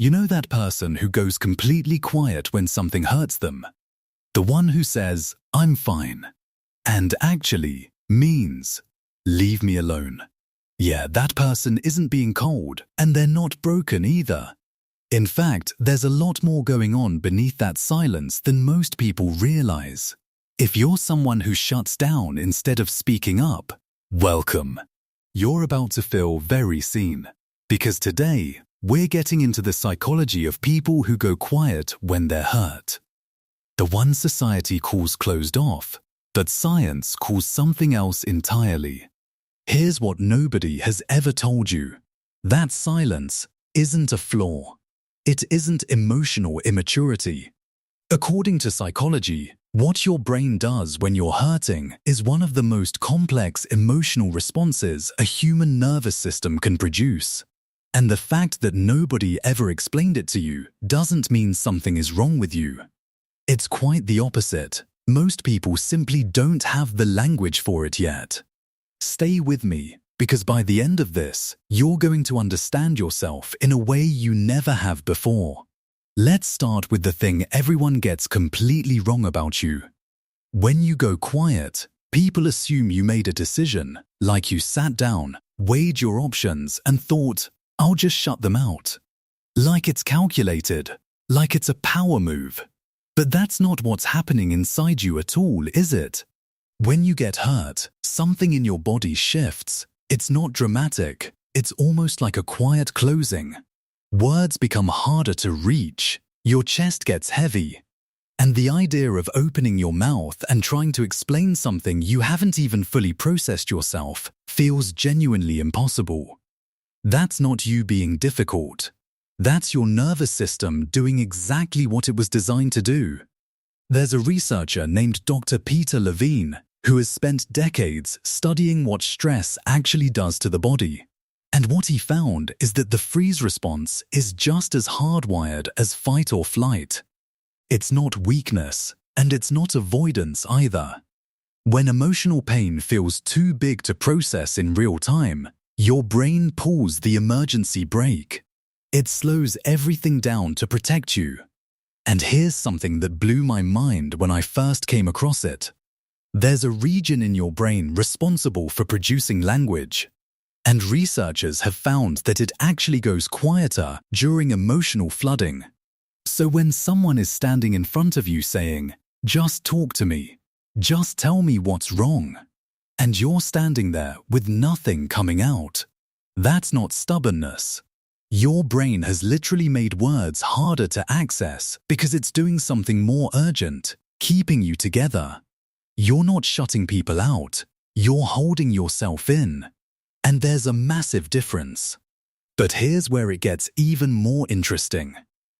You know that person who goes completely quiet when something hurts them? The one who says, "I'm fine," and actually means, "Leave me alone." Yeah, that person isn't being cold, and they're not broken either. In fact, there's a lot more going on beneath that silence than most people realize. If you're someone who shuts down instead of speaking up, welcome. You're about to feel very seen. Because today, we're getting into the psychology of people who go quiet when they're hurt. The one society calls closed off, but science calls something else entirely. Here's what nobody has ever told you. That silence isn't a flaw. It isn't emotional immaturity. According to psychology, what your brain does when you're hurting is one of the most complex emotional responses a human nervous system can produce. And the fact that nobody ever explained it to you doesn't mean something is wrong with you. It's quite the opposite. Most people simply don't have the language for it yet. Stay with me, because by the end of this, you're going to understand yourself in a way you never have before. Let's start with the thing everyone gets completely wrong about you. When you go quiet, people assume you made a decision, like you sat down, weighed your options, and thought, "I'll just shut them out." Like it's calculated, like it's a power move. But that's not what's happening inside you at all, is it? When you get hurt, something in your body shifts. It's not dramatic. It's almost like a quiet closing. Words become harder to reach. Your chest gets heavy. And the idea of opening your mouth and trying to explain something you haven't even fully processed yourself feels genuinely impossible. That's not you being difficult. That's your nervous system doing exactly what it was designed to do. There's a researcher named Dr. Peter Levine who has spent decades studying what stress actually does to the body. And what he found is that the freeze response is just as hardwired as fight or flight. It's not weakness, and it's not avoidance either. When emotional pain feels too big to process in real time, your brain pulls the emergency brake. It slows everything down to protect you. And here's something that blew my mind when I first came across it. There's a region in your brain responsible for producing language. And researchers have found that it actually goes quieter during emotional flooding. So when someone is standing in front of you saying, "Just talk to me, just tell me what's wrong," and you're standing there with nothing coming out, that's not stubbornness. Your brain has literally made words harder to access because it's doing something more urgent, keeping you together. You're not shutting people out, you're holding yourself in. And there's a massive difference. But here's where it gets even more interesting.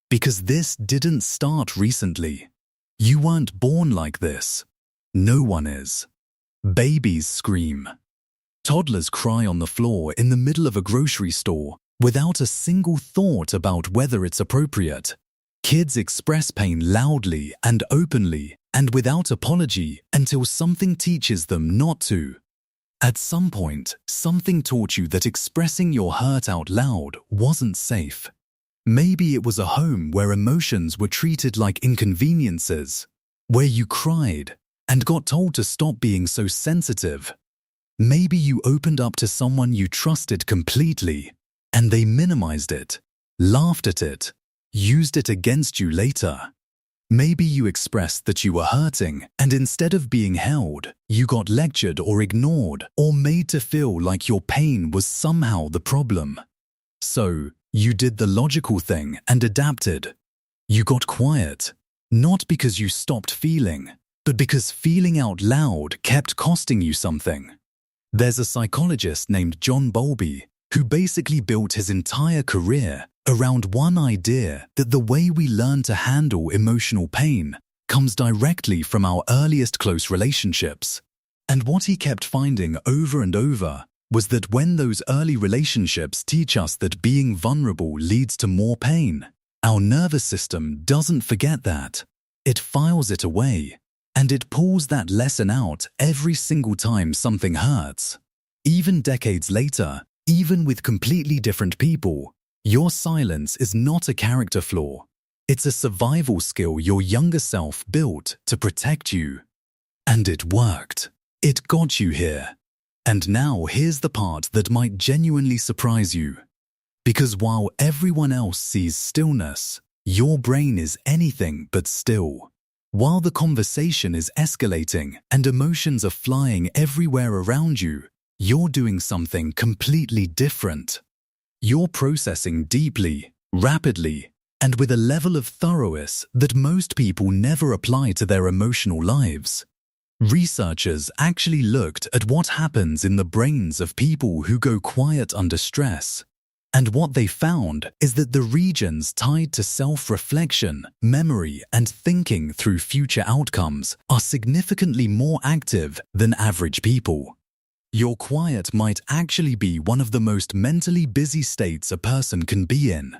Because this didn't start recently. You weren't born like this. No one is. Babies scream. Toddlers cry on the floor in the middle of a grocery store without a single thought about whether it's appropriate. Kids express pain loudly and openly and without apology until something teaches them not to. At some point, something taught you that expressing your hurt out loud wasn't safe. Maybe it was a home where emotions were treated like inconveniences, where you cried and got told to stop being so sensitive. Maybe you opened up to someone you trusted completely, and they minimized it, laughed at it, used it against you later. Maybe you expressed that you were hurting, and instead of being held, you got lectured or ignored or made to feel like your pain was somehow the problem. So, you did the logical thing and adapted. You got quiet, not because you stopped feeling, but because feeling out loud kept costing you something. There's a psychologist named John Bowlby who basically built his entire career around one idea that the way we learn to handle emotional pain comes directly from our earliest close relationships. And what he kept finding over and over was that when those early relationships teach us that being vulnerable leads to more pain, our nervous system doesn't forget that. It files it away, and it pulls that lesson out every single time something hurts. Even decades later, even with completely different people, Your silence is not a character flaw. It's a survival skill your younger self built to protect you. And it worked. It got you here. And now here's the part that might genuinely surprise you. Because while everyone else sees stillness, your brain is anything but still. While the conversation is escalating and emotions are flying everywhere around you, you're doing something completely different. You're processing deeply, rapidly, and with a level of thoroughness that most people never apply to their emotional lives. Researchers actually looked at what happens in the brains of people who go quiet under stress. And what they found is that the regions tied to self-reflection, memory, and thinking through future outcomes are significantly more active than average people. Your quiet might actually be one of the most mentally busy states a person can be in.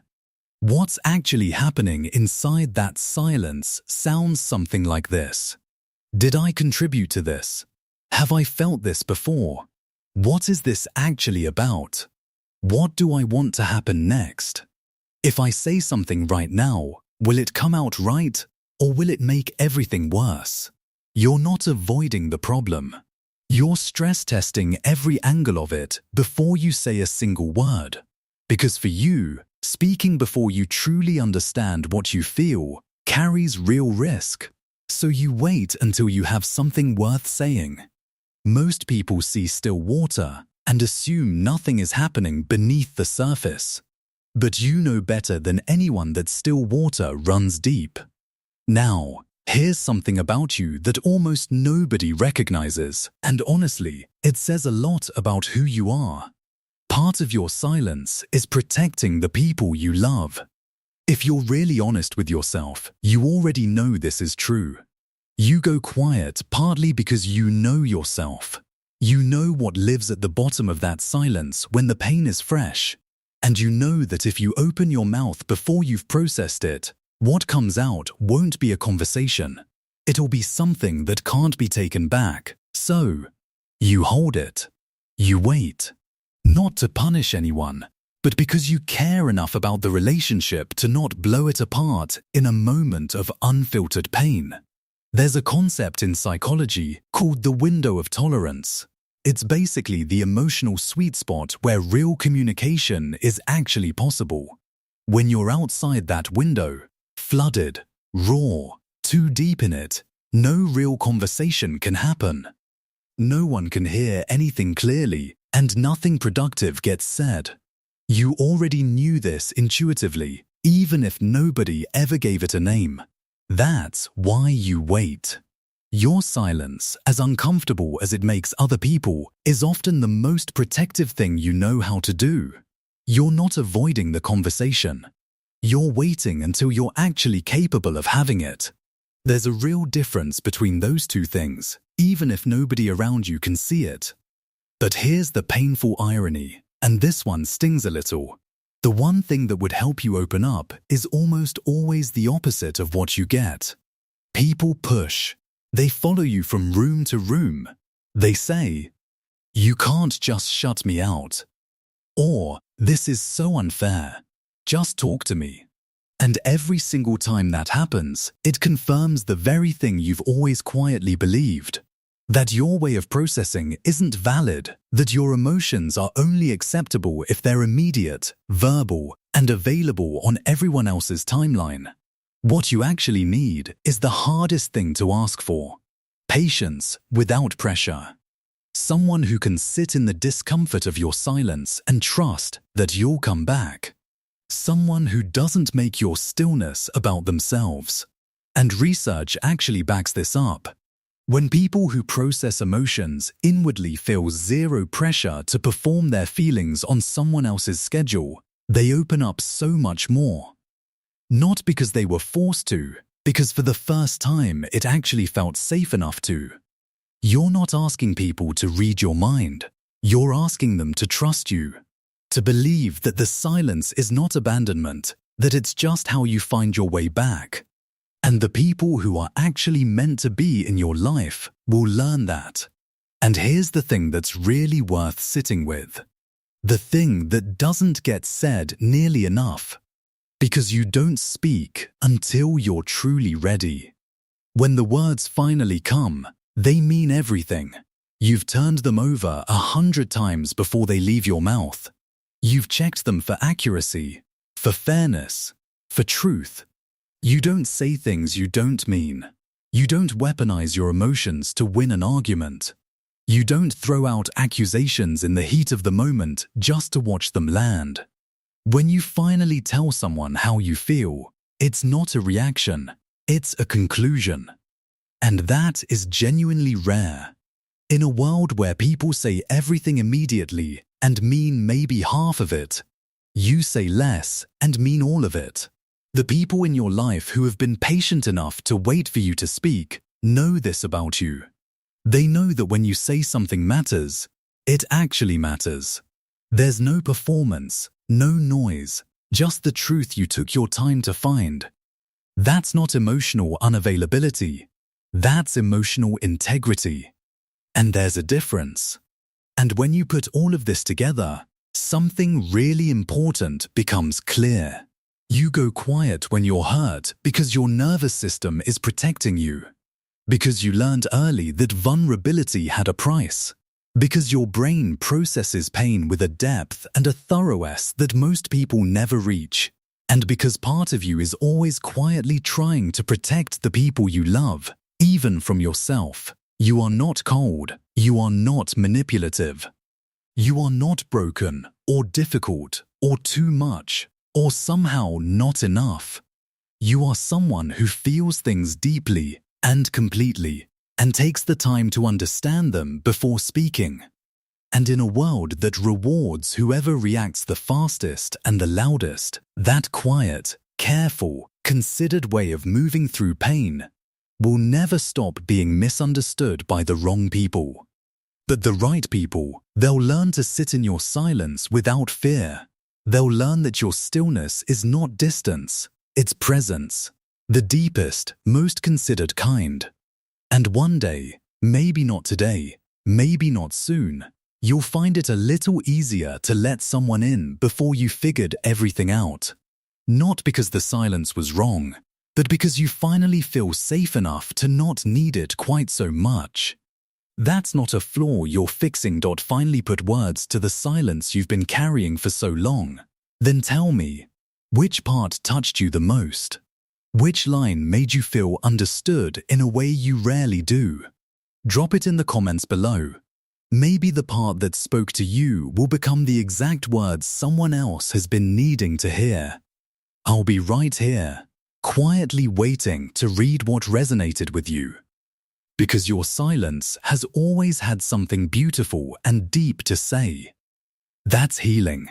What's actually happening inside that silence sounds something like this. Did I contribute to this? Have I felt this before? What is this actually about? What do I want to happen next? If I say something right now, will it come out right, or will it make everything worse? You're not avoiding the problem. You're stress testing every angle of it before you say a single word. Because for you, speaking before you truly understand what you feel carries real risk. So you wait until you have something worth saying. Most people see still water and assume nothing is happening beneath the surface. But you know better than anyone that still water runs deep. Now, here's something about you that almost nobody recognizes, and honestly, it says a lot about who you are. Part of your silence is protecting the people you love. If you're really honest with yourself, you already know this is true. You go quiet partly because you know yourself. You know what lives at the bottom of that silence when the pain is fresh. And you know that if you open your mouth before you've processed it, what comes out won't be a conversation. It'll be something that can't be taken back. So, you hold it. You wait. Not to punish anyone, but because you care enough about the relationship to not blow it apart in a moment of unfiltered pain. There's a concept in psychology called the window of tolerance. It's basically the emotional sweet spot where real communication is actually possible. When you're outside that window, flooded, raw, too deep in it, no real conversation can happen. No one can hear anything clearly, and nothing productive gets said. You already knew this intuitively, even if nobody ever gave it a name. That's why you wait. Your silence, as uncomfortable as it makes other people, is often the most protective thing you know how to do. You're not avoiding the conversation. You're waiting until you're actually capable of having it. There's a real difference between those two things, even if nobody around you can see it. But here's the painful irony. And this one stings a little. The one thing that would help you open up is almost always the opposite of what you get. People push. They follow you from room to room. They say, "You can't just shut me out." Or, "This is so unfair. Just talk to me." And every single time that happens, it confirms the very thing you've always quietly believed. That your way of processing isn't valid, that your emotions are only acceptable if they're immediate, verbal, and available on everyone else's timeline. What you actually need is the hardest thing to ask for: patience without pressure. Someone who can sit in the discomfort of your silence and trust that you'll come back. Someone who doesn't make your stillness about themselves. And research actually backs this up. When people who process emotions inwardly feel zero pressure to perform their feelings on someone else's schedule, they open up so much more. Not because they were forced to, because for the first time it actually felt safe enough to. You're not asking people to read your mind. You're asking them to trust you. To believe that the silence is not abandonment, that it's just how you find your way back. And the people who are actually meant to be in your life will learn that. And here's the thing that's really worth sitting with. The thing that doesn't get said nearly enough. Because you don't speak until you're truly ready. When the words finally come, they mean everything. You've turned them over 100 times before they leave your mouth. You've checked them for accuracy, for fairness, for truth. You don't say things you don't mean. You don't weaponize your emotions to win an argument. You don't throw out accusations in the heat of the moment just to watch them land. When you finally tell someone how you feel, it's not a reaction, it's a conclusion. And that is genuinely rare. In a world where people say everything immediately and mean maybe half of it, you say less and mean all of it. The people in your life who have been patient enough to wait for you to speak know this about you. They know that when you say something matters, it actually matters. There's no performance, no noise, just the truth you took your time to find. That's not emotional unavailability. That's emotional integrity. And there's a difference. And when you put all of this together, something really important becomes clear. You go quiet when you're hurt because your nervous system is protecting you. Because you learned early that vulnerability had a price. Because your brain processes pain with a depth and a thoroughness that most people never reach. And because part of you is always quietly trying to protect the people you love, even from yourself. You are not cold. You are not manipulative. You are not broken, or difficult, or too much, or somehow not enough. You are someone who feels things deeply and completely, and takes the time to understand them before speaking. And in a world that rewards whoever reacts the fastest and the loudest, that quiet, careful, considered way of moving through pain will never stop being misunderstood by the wrong people. But the right people, they'll learn to sit in your silence without fear. They'll learn that your stillness is not distance, it's presence, the deepest, most considered kind. And one day, maybe not today, maybe not soon, you'll find it a little easier to let someone in before you figured everything out. Not because the silence was wrong, but because you finally feel safe enough to not need it quite so much. That's not a flaw you're fixing. Finally put words to the silence you've been carrying for so long. Then tell me, which part touched you the most? Which line made you feel understood in a way you rarely do? Drop it in the comments below. Maybe the part that spoke to you will become the exact words someone else has been needing to hear. I'll be right here, quietly waiting to read what resonated with you. Because your silence has always had something beautiful and deep to say. That's healing.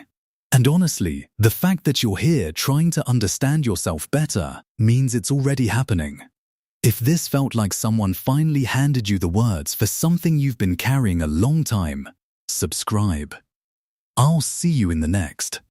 And honestly, the fact that you're here trying to understand yourself better means it's already happening. If this felt like someone finally handed you the words for something you've been carrying a long time, subscribe. I'll see you in the next.